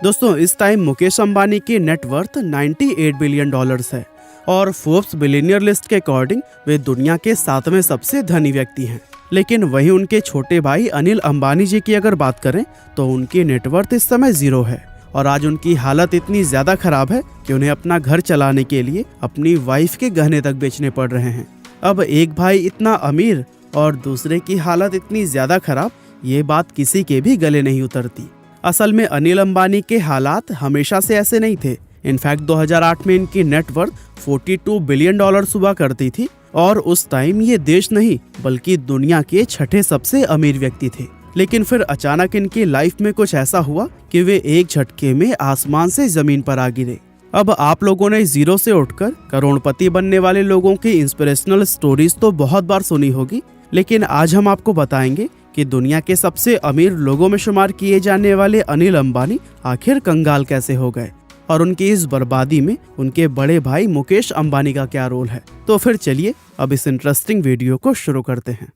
दोस्तों इस टाइम मुकेश अंबानी की नेटवर्थ 98 बिलियन डॉलर्स है और फोर्ब्स बिलियनियर लिस्ट के अकॉर्डिंग वे दुनिया के 7वें सबसे धनी व्यक्ति हैं। लेकिन वहीं उनके छोटे भाई अनिल अंबानी जी की अगर बात करें तो उनकी नेटवर्थ इस समय 0 है और आज उनकी हालत इतनी ज्यादा खराब है कि उन्हें अपना घर चलाने के लिए अपनी वाइफ के गहने तक बेचने पड़ रहे हैं। अब एक भाई इतना अमीर और दूसरे की हालत इतनी ज्यादा खराब, ये बात किसी के भी गले नहीं उतरती। असल में अनिल अंबानी के हालात हमेशा से ऐसे नहीं थे। इनफैक्ट 2008 में इनकी नेटवर्थ 42 बिलियन डॉलर हुआ करती थी और उस टाइम ये देश नहीं बल्कि दुनिया के 6ठे सबसे अमीर व्यक्ति थे। लेकिन फिर अचानक इनकी लाइफ में कुछ ऐसा हुआ कि वे एक झटके में आसमान से जमीन पर आ गिरे। अब आप लोगों ने 0 से उठकर करोड़पति बनने वाले लोगों की इंस्पिरेशनल स्टोरीज तो बहुत बार सुनी होगी, लेकिन आज हम आपको बताएंगे कि दुनिया के सबसे अमीर लोगों में शुमार किए जाने वाले अनिल अंबानी आखिर कंगाल कैसे हो गए और उनकी इस बर्बादी में उनके बड़े भाई मुकेश अंबानी का क्या रोल है। तो फिर चलिए अब इस इंटरेस्टिंग वीडियो को शुरू करते हैं।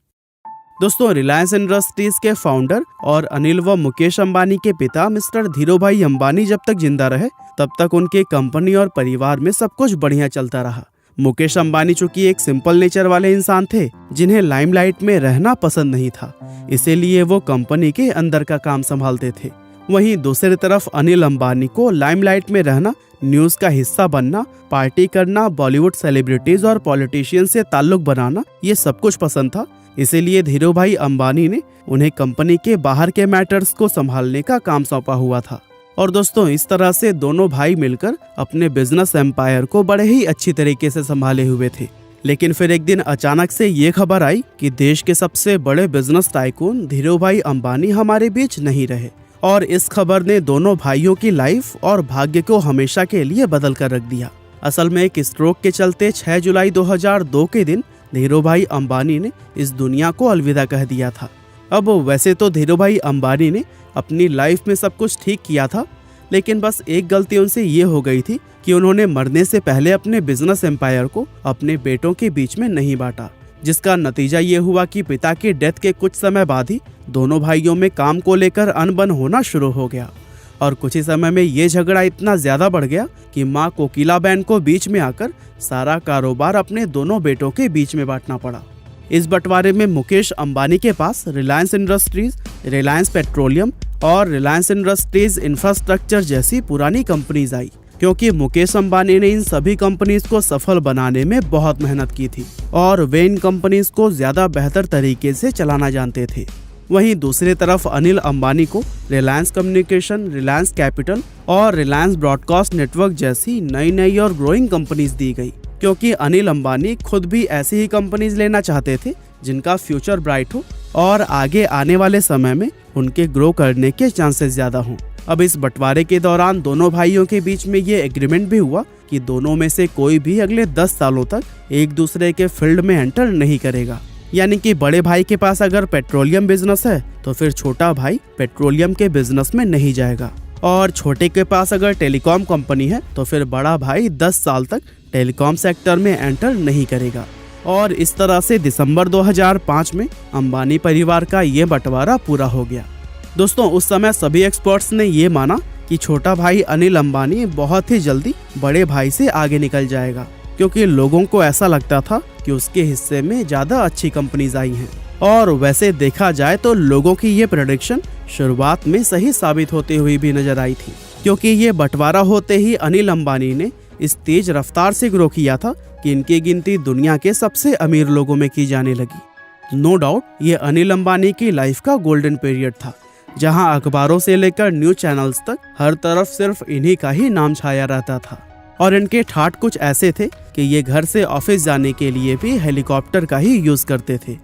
दोस्तों रिलायंस इंडस्ट्रीज के फाउंडर और अनिल व मुकेश अंबानी के पिता मिस्टर धीरूभाई अंबानी जब तक जिंदा रहे तब तक उनके कंपनी और परिवार में सब कुछ बढ़िया चलता रहा। मुकेश अंबानी चूंकि एक सिंपल नेचर वाले इंसान थे जिन्हें लाइमलाइट में रहना पसंद नहीं था, इसीलिए वो कंपनी के अंदर का काम संभालते थे। वहीं दूसरी तरफ अनिल अंबानी को लाइमलाइट में रहना, न्यूज का हिस्सा बनना, पार्टी करना, बॉलीवुड सेलिब्रिटीज और पॉलिटिशियन से ताल्लुक बनाना, ये सब कुछ पसंद था। इसीलिए धीरूभाई अंबानी ने उन्हें कंपनी के बाहर के मैटर्स को संभालने का काम सौंपा हुआ था। और दोस्तों इस तरह से दोनों भाई मिलकर अपने बिजनेस एम्पायर को बड़े ही अच्छी तरीके से संभाले हुए थे। लेकिन फिर एक दिन अचानक से ये खबर आई कि देश के सबसे बड़े बिजनेस टाइकून धीरूभाई अंबानी हमारे बीच नहीं रहे और इस खबर ने दोनों भाइयों की लाइफ और भाग्य को हमेशा के लिए बदल कर रख दिया। असल में एक स्ट्रोक के चलते 6 जुलाई 2002 के दिन धीरूभाई अंबानी ने इस दुनिया को अलविदा कह दिया था। अब वैसे तो धीरूभाई अंबानी ने अपनी लाइफ में सब कुछ ठीक किया था, लेकिन बस एक गलती उनसे ये हो गई थी कि उन्होंने मरने से पहले अपने बिजनेस एम्पायर को अपने बेटों के बीच में नहीं बांटा, जिसका नतीजा ये हुआ कि पिता की डेथ के कुछ समय बाद ही दोनों भाइयों में काम को लेकर अनबन होना शुरू हो गया और कुछ ही समय में ये झगड़ा इतना ज्यादा बढ़ गया कि माँ कोकिलाबेन को बीच में आकर सारा कारोबार अपने दोनों बेटों के बीच में बांटना पड़ा। इस बंटवारे में मुकेश अंबानी के पास रिलायंस इंडस्ट्रीज, रिलायंस पेट्रोलियम और रिलायंस इंडस्ट्रीज इंफ्रास्ट्रक्चर जैसी पुरानी कंपनीज आई, क्योंकि मुकेश अंबानी ने इन सभी कंपनीज को सफल बनाने में बहुत मेहनत की थी और वे इन कंपनीज को ज्यादा बेहतर तरीके से चलाना जानते थे। वहीं दूसरी तरफ अनिल अंबानी को रिलायंस कम्युनिकेशन, रिलायंस कैपिटल और रिलायंस ब्रॉडकास्ट नेटवर्क जैसी नई नई और ग्रोइंग कंपनीज दी गई, क्योंकि अनिल अंबानी खुद भी ऐसी ही कंपनीज लेना चाहते थे जिनका फ्यूचर ब्राइट हो और आगे आने वाले समय में उनके ग्रो करने के चांसेस ज्यादा हों। अब इस बंटवारे के दौरान दोनों भाइयों के बीच में ये एग्रीमेंट भी हुआ कि दोनों में से कोई भी अगले 10 सालों तक एक दूसरे के फील्ड में एंटर नहीं करेगा। यानी कि बड़े भाई के पास अगर पेट्रोलियम बिजनेस है तो फिर छोटा भाई पेट्रोलियम के बिजनेस में नहीं जाएगा, और छोटे के पास अगर टेलीकॉम कंपनी है तो फिर बड़ा भाई 10 साल तक टेलीकॉम सेक्टर में एंटर नहीं करेगा। और इस तरह से दिसंबर 2005 में अंबानी परिवार का ये बंटवारा पूरा हो गया। दोस्तों उस समय सभी एक्सपर्ट्स ने ये माना कि छोटा भाई अनिल अंबानी बहुत ही जल्दी बड़े भाई से आगे निकल जाएगा, क्योंकि लोगों को ऐसा लगता था कि उसके हिस्से में ज्यादा अच्छी कंपनीज आई हैं। और वैसे देखा जाए तो लोगों की ये प्रेडिक्शन शुरुआत में सही साबित होते हुए भी नजर आई थी, क्योंकि ये बंटवारा होते ही अनिल अंबानी ने इस तेज रफ्तार से ग्रो किया था कि इनकी गिनती दुनिया के सबसे अमीर लोगों में की जाने लगी। नो डाउट ये अनिल अंबानी की लाइफ का गोल्डन पीरियड था, जहां अखबारों से लेकर न्यूज चैनल्स तक हर तरफ सिर्फ इन्हीं का ही नाम छाया रहता था। और इनके ठाठ कुछ ऐसे थे कि ये घर से ऑफिस जाने के लिए भी हेलीकॉप्टर का ही यूज करते थे।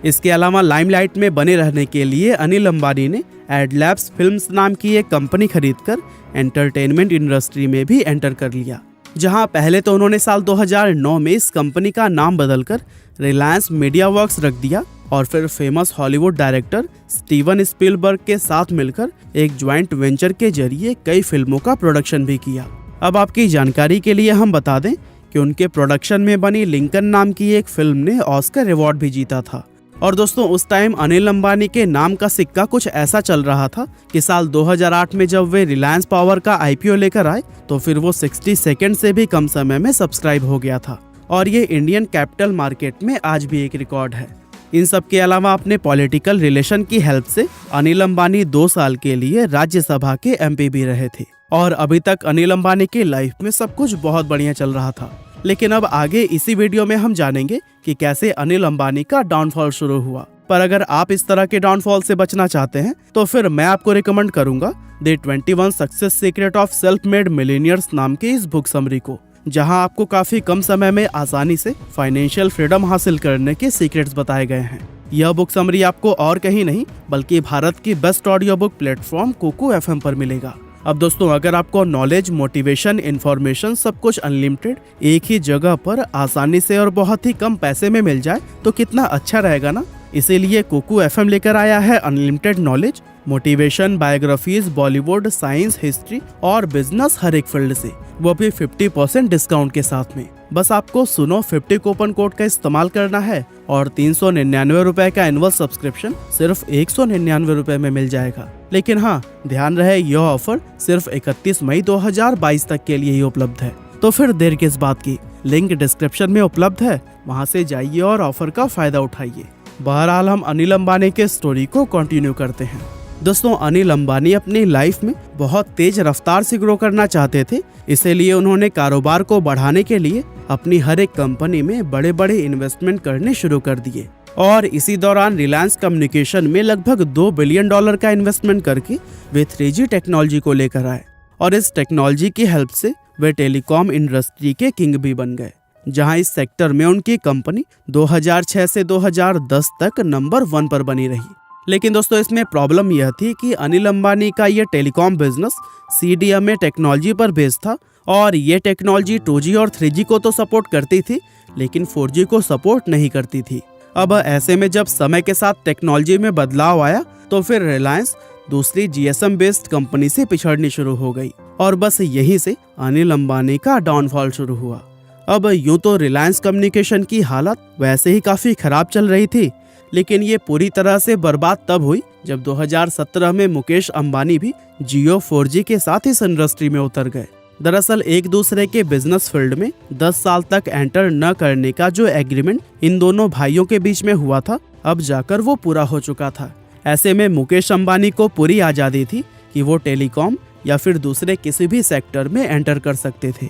इसके अलावा लाइमलाइट में बने रहने के लिए अनिल अंबानी ने एडलैब्स फिल्म्स नाम की एक कंपनी खरीदकर एंटरटेनमेंट इंडस्ट्री में भी एंटर कर लिया, जहां पहले तो उन्होंने साल 2009 में इस कंपनी का नाम बदलकर रिलायंस मीडिया वर्क्स रख दिया और फिर famous Hollywood director Steven Spielberg के साथ मिलकर एक ज्वाइंट वेंचर के जरिए कई फिल्मों का प्रोडक्शन भी किया। अब आपकी जानकारी के लिए हम बता दें कि उनके प्रोडक्शन में बनी लिंकन नाम की एक फिल्म ने ऑस्कर अवार्ड भी जीता था और दोस्तों उस टाइम अनिल अंबानी के नाम का सिक्का कुछ ऐसा चल रहा था कि साल 2008 में जब वे रिलायंस पावर का आईपीओ लेकर आए तो फिर वो 60 सेकंड से भी कम समय में सब्सक्राइब हो गया था और ये इंडियन कैपिटल मार्केट में आज भी एक रिकॉर्ड है। इन सब के अलावा अपने पॉलिटिकल रिलेशन की हेल्प से अनिल अंबानी 2 साल के लिए राज्यसभा के एमपी भी रहे थे और अभी तक अनिल अंबानी की लाइफ में सब कुछ बहुत बढ़िया चल रहा था। लेकिन अब आगे इसी वीडियो में हम जानेंगे कि कैसे अनिल अंबानी का डाउनफॉल शुरू हुआ। पर अगर आप इस तरह के डाउनफॉल से बचना चाहते हैं तो फिर मैं आपको रिकमेंड करूंगा the 21 success secret of self made millionaires नाम के इस बुक समरी को, जहां आपको काफी कम समय में आसानी से फाइनेंशियल फ्रीडम हासिल करने के सीक्रेट्स बताए गए हैं। यह बुक समरी आपको और कहीं नहीं बल्कि भारत की best audio book platform Koko FM पर मिलेगा। अब दोस्तों अगर आपको नॉलेज, मोटिवेशन, इन्फॉर्मेशन सब कुछ अनलिमिटेड एक ही जगह पर आसानी से और बहुत ही कम पैसे में मिल जाए तो कितना अच्छा रहेगा ना। इसीलिए कोको एफएम लेकर आया है unlimited knowledge, motivation, biographies, Bollywood, science, history और बिजनेस हर एक फील्ड से, वो भी 50% डिस्काउंट के साथ में। बस आपको सुनो 50 कूपन कोड का इस्तेमाल करना है और 399 रुपए का एनुअल सब्सक्रिप्शन सिर्फ 199 रुपए में मिल जाएगा। लेकिन हाँ, ध्यान रहे यह ऑफर सिर्फ 31 मई 2022 तक के लिए ही उपलब्ध है। तो फिर देर किस बात की, लिंक डिस्क्रिप्शन में उपलब्ध है, वहाँ से जाइए और ऑफर का फायदा उठाइए। बहरहाल हम अनिल अंबानी के स्टोरी को कंटिन्यू करते हैं। दोस्तों अनिल अंबानी अपनी लाइफ में बहुत तेज रफ्तार से ग्रो करना चाहते थे, इसीलिए उन्होंने कारोबार को बढ़ाने के लिए अपनी हर एक कंपनी में बड़े बड़े इन्वेस्टमेंट करने शुरू कर दिए और इसी दौरान रिलायंस कम्युनिकेशन में लगभग $2 बिलियन का इन्वेस्टमेंट करके वे 3G टेक्नोलॉजी को लेकर आए और इस टेक्नोलॉजी की हेल्प से वे टेलीकॉम इंडस्ट्री के किंग भी बन गए, जहां इस सेक्टर में उनकी कंपनी 2006 से 2010 तक नंबर 1 पर बनी रही। लेकिन दोस्तों इसमें प्रॉब्लम यह थी कि अनिल अंबानी का ये टेलीकॉम बिजनेस CDMA टेक्नोलॉजी पर बेस्ड था और ये टेक्नोलॉजी 2G और 3G को तो सपोर्ट करती थी लेकिन 4G को सपोर्ट नहीं करती थी। अब ऐसे में जब समय के साथ टेक्नोलॉजी में बदलाव आया तो फिर रिलायंस दूसरी GSM बेस्ड कंपनी से पिछड़नी शुरू हो गई और बस यहीं से अनिल अंबानी का डाउनफॉल शुरू हुआ। अब यूं तो रिलायंस कम्युनिकेशन की हालत वैसे ही काफी खराब चल रही थी, लेकिन ये पूरी तरह से बर्बाद तब हुई जब 2017 में मुकेश अंबानी भी जियो 4G के साथ इस इंडस्ट्री में उतर गए। दरअसल एक दूसरे के बिजनेस फील्ड में 10 साल तक एंटर न करने का जो एग्रीमेंट इन दोनों भाइयों के बीच में हुआ था, अब जाकर वो पूरा हो चुका था। ऐसे में मुकेश अंबानी को पूरी आज़ादी थी कि वो टेलीकॉम या फिर दूसरे किसी भी सेक्टर में एंटर कर सकते थे।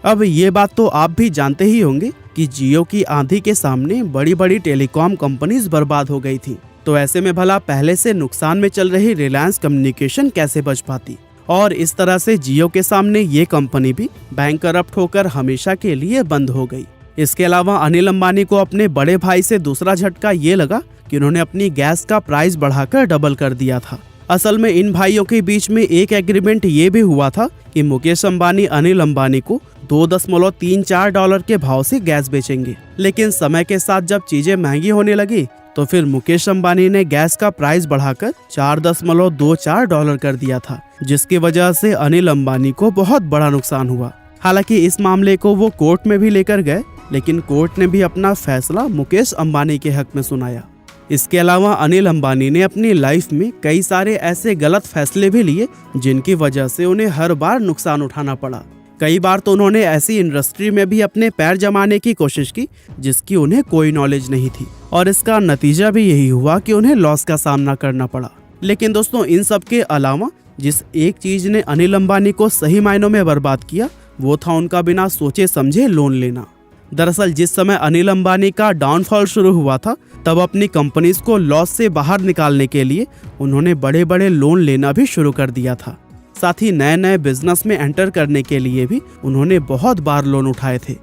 अब ये बात तो आप भी जानते ही होंगे कि जियो की आंधी के सामने बड़ी बड़ी टेलीकॉम कंपनीज बर्बाद हो गई थी, तो ऐसे में भला पहले से नुकसान में चल रही रिलायंस कम्युनिकेशन कैसे बच पाती। और इस तरह से जियो के सामने ये कंपनी भी बैंकरप्ट होकर हमेशा के लिए बंद हो गई। इसके अलावा अनिल अंबानी को अपने बड़े भाई से दूसरा झटका ये लगा कि उन्होंने अपनी गैस का प्राइस बढ़ाकर डबल कर दिया था। असल में इन भाइयों के बीच में एक एग्रीमेंट ये भी हुआ था कि मुकेश अंबानी अनिल अंबानी को $2.34 के भाव से गैस बेचेंगे। लेकिन समय के साथ जब चीजें महंगी होने लगी तो फिर मुकेश अंबानी ने गैस का प्राइस बढ़ाकर $4.24 कर दिया था, जिसकी वजह से अनिल अंबानी को बहुत बड़ा नुकसान हुआ। हालांकि इस मामले को वो कोर्ट में भी लेकर गए, लेकिन कोर्ट ने भी अपना फैसला मुकेश अंबानी के हक में सुनाया। इसके अलावा अनिल अंबानी ने अपनी लाइफ में कई सारे ऐसे गलत फैसले भी लिए जिनकी वजह से उन्हें हर बार नुकसान उठाना पड़ा। कई बार तो उन्होंने ऐसी इंडस्ट्री में भी अपने पैर जमाने की कोशिश की जिसकी उन्हें कोई नॉलेज नहीं थी और इसका नतीजा भी यही हुआ कि उन्हें लॉस का सामना करना पड़ा। लेकिन दोस्तों इन सब के अलावा जिस एक चीज ने अनिल अंबानी को सही मायनों में बर्बाद किया वो था उनका बिना सोचे समझे लोन लेना। दरअसल जिस समय अनिल अंबानी का डाउनफॉल शुरू हुआ था तब अपनी कंपनीज को लॉस से बाहर निकालने के लिए उन्होंने बड़े बड़े लोन लेना भी शुरू कर दिया था। साथ ही नए नए बिजनेस में एंटर करने के लिए भी उन्होंने बहुत बार लोन उठाए थे।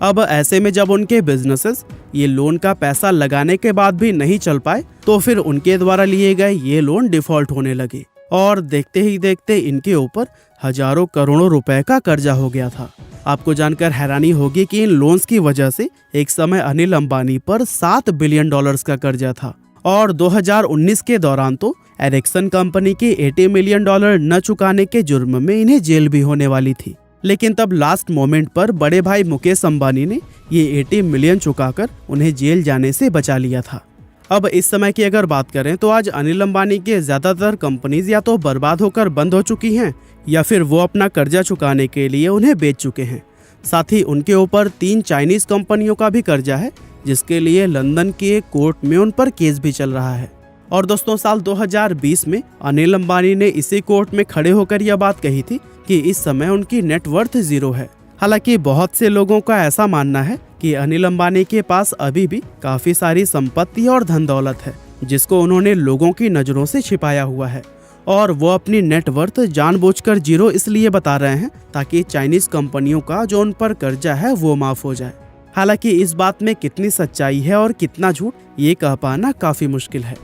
अब ऐसे में जब उनके बिजनेसेस ये लोन का पैसा लगाने के बाद भी नहीं चल पाए तो फिर उनके द्वारा लिए गए ये लोन डिफॉल्ट होने लगे और देखते ही देखते इनके ऊपर हजारों करोड़ों रुपए का कर्जा हो गया था। आपको जानकर हैरानी होगी कि इन लोन्स की वजह से एक समय अनिल अंबानी पर $7 बिलियन का कर्जा था और 2019 के दौरान तो एरिक्सन कंपनी के $80 मिलियन न चुकाने के जुर्म में इन्हें जेल भी होने वाली थी। लेकिन तब लास्ट मोमेंट पर बड़े भाई मुकेश अंबानी ने ये 80 मिलियन चुकाकर उन्हें जेल जाने से बचा लिया था। अब इस समय की अगर बात करें तो आज अनिल अंबानी के ज्यादातर कंपनीज या तो बर्बाद होकर बंद हो चुकी हैं या फिर वो अपना कर्जा चुकाने के लिए उन्हें बेच चुके हैं। साथ ही उनके ऊपर 3 चाइनीज कंपनियों का भी कर्जा है, जिसके लिए लंदन के एक कोर्ट में उन पर केस भी चल रहा है। और दोस्तों, साल 2020 में अनिल अंबानी ने इसी कोर्ट में खड़े होकर यह बात कही थी कि इस समय उनकी नेटवर्थ 0 है। हालांकि बहुत से लोगों का ऐसा मानना है कि अनिल अंबानी के पास अभी भी काफी सारी संपत्ति और धन दौलत है, जिसको उन्होंने लोगों की नजरों से छिपाया हुआ है, और वो अपनी नेटवर्थ जानबूझकर 0 इसलिए बता रहे हैं ताकि चाइनीज कंपनियों का जो उन पर कर्जा है वो माफ हो जाए। हालांकि इस बात में कितनी सच्चाई है और कितना झूठ, ये कह पाना काफी मुश्किल है।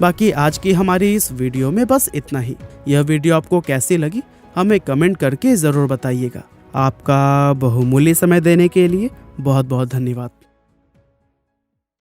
बाकी आज की हमारी इस वीडियो में बस इतना ही। यह वीडियो आपको कैसी लगी हमें कमेंट करके जरूर बताइएगा। आपका बहुमूल्य समय देने के लिए बहुत बहुत धन्यवाद।